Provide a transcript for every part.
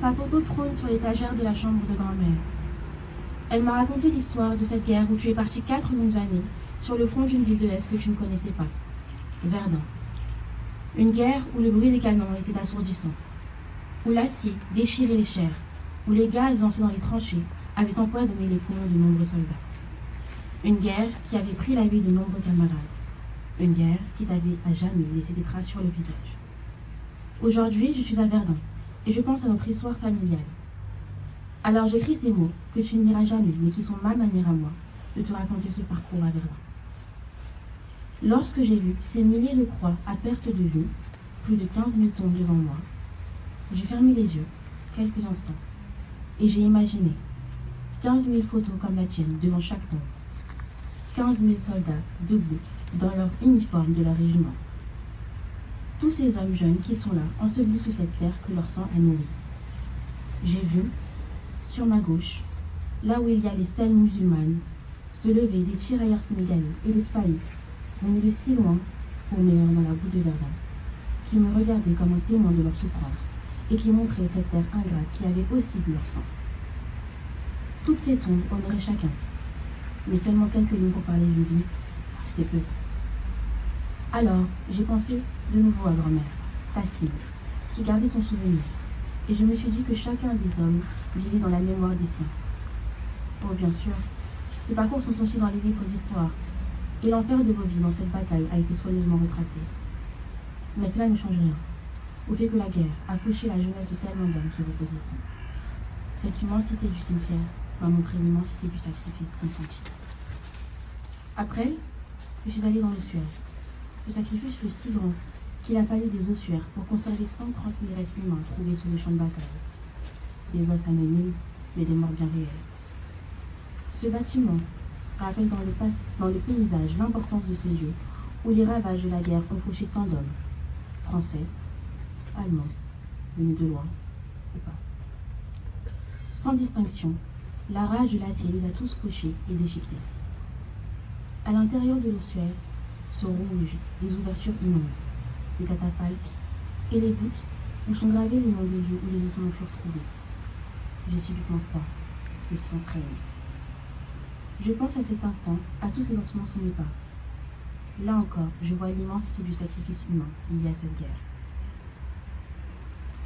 Ta photo trône sur l'étagère de la chambre de grand-mère. Elle m'a raconté l'histoire de cette guerre où tu es parti 4 longues années sur le front d'une ville de l'Est que tu ne connaissais pas, Verdun. Une guerre où le bruit des canons était assourdissant, où l'acier déchirait les chairs, où les gaz lancés dans les tranchées avaient empoisonné les poumons de nombreux soldats. Une guerre qui avait pris la vie de nombreux camarades. Une guerre qui t'avait à jamais laissé des traces sur le visage. Aujourd'hui, je suis à Verdun et je pense à notre histoire familiale. Alors j'écris ces mots que tu ne liras jamais, mais qui sont ma manière à moi de te raconter ce parcours à Verdun. Lorsque j'ai vu ces milliers de croix à perte de vue, plus de 15 000 tombes devant moi, j'ai fermé les yeux quelques instants et j'ai imaginé 15 000 photos comme la tienne devant chaque tombe. 15 000 soldats debout dans leur uniforme de leur régiment. Tous ces hommes jeunes qui sont là, ensevelis sous cette terre que leur sang a nourri. J'ai vu, sur ma gauche, là où il y a les stèles musulmanes, se lever des tirailleurs sénégalais et des spahis, venus de si loin pour mourir dans la boue de Verdun, qui me regardaient comme un témoin de leur souffrance et qui montraient cette terre ingrate qui avait aussi bu leur sang. Toutes ces tombes honoraient chacun, mais seulement quelques lignes pour parler d'une vie, c'est peu. Alors, j'ai pensé de nouveau à grand-mère, ta fille, qui gardait ton souvenir, et je me suis dit que chacun des hommes vivait dans la mémoire des siens. Oh, bien sûr, ces parcours sont aussi dans les livres d'histoire, et l'enfer de vos vies dans cette bataille a été soigneusement retracé. Mais cela ne change rien au fait que la guerre a fauché la jeunesse de tellement d'hommes qui reposent ici. Cette immensité du cimetière m'a montré l'immensité du sacrifice consenti. Après, je suis allée dans l'ossuaire. Le sacrifice fut si grand qu'il a fallu des ossuaires pour conserver 130 000 restes humains trouvés sur les champs de bataille. Des os anonymes, mais des morts bien réelles. Ce bâtiment rappelle dans le paysage l'importance de ce lieu où les ravages de la guerre ont fauché tant d'hommes, français, allemands, venus de loin ou pas. Sans distinction, la rage de l'acier les a tous fauchés et déchiquetés. À l'intérieur de l'ossuaire sont rouges des ouvertures immondes, des catafalques et les voûtes où sont gravés les noms des lieux où les ossements furent trouvés. J'ai subitement froid, le silence règne. Je pense à cet instant, à tous ces ensemencés pas. Là encore, je vois l'immensité du sacrifice humain lié à cette guerre.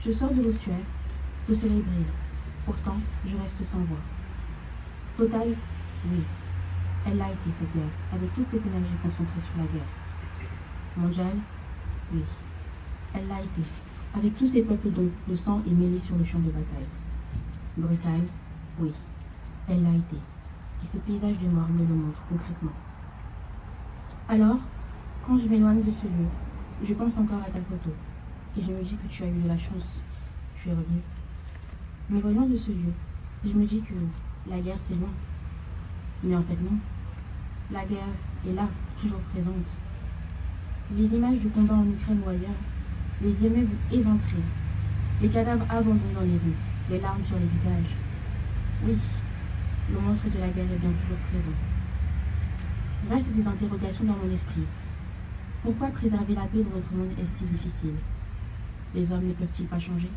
Je sors de l'ossuaire, le soleil brille. Pourtant, je reste sans voix. Total, oui. Elle l'a été, cette guerre, avec toute cette énergie concentrée sur la guerre. Mondiale, oui. Elle l'a été, avec tous ces peuples dont le sang est mêlé sur le champ de bataille. Brutale, oui. Elle l'a été. Et ce paysage de mort me le montre concrètement. Alors, quand je m'éloigne de ce lieu, je pense encore à ta photo. Et je me dis que tu as eu de la chance. Tu es revenu. Mais revenant de ce lieu, je me dis que la guerre c'est loin. Mais en fait non. La guerre est là, toujours présente. Les images du combat en Ukraine ou ailleurs, les immeubles éventrés, les cadavres abandonnés dans les rues, les larmes sur les visages. Oui, le monstre de la guerre est bien toujours présent. Restent des interrogations dans mon esprit. Pourquoi préserver la paix dans notre monde est si difficile? Les hommes ne peuvent-ils pas changer?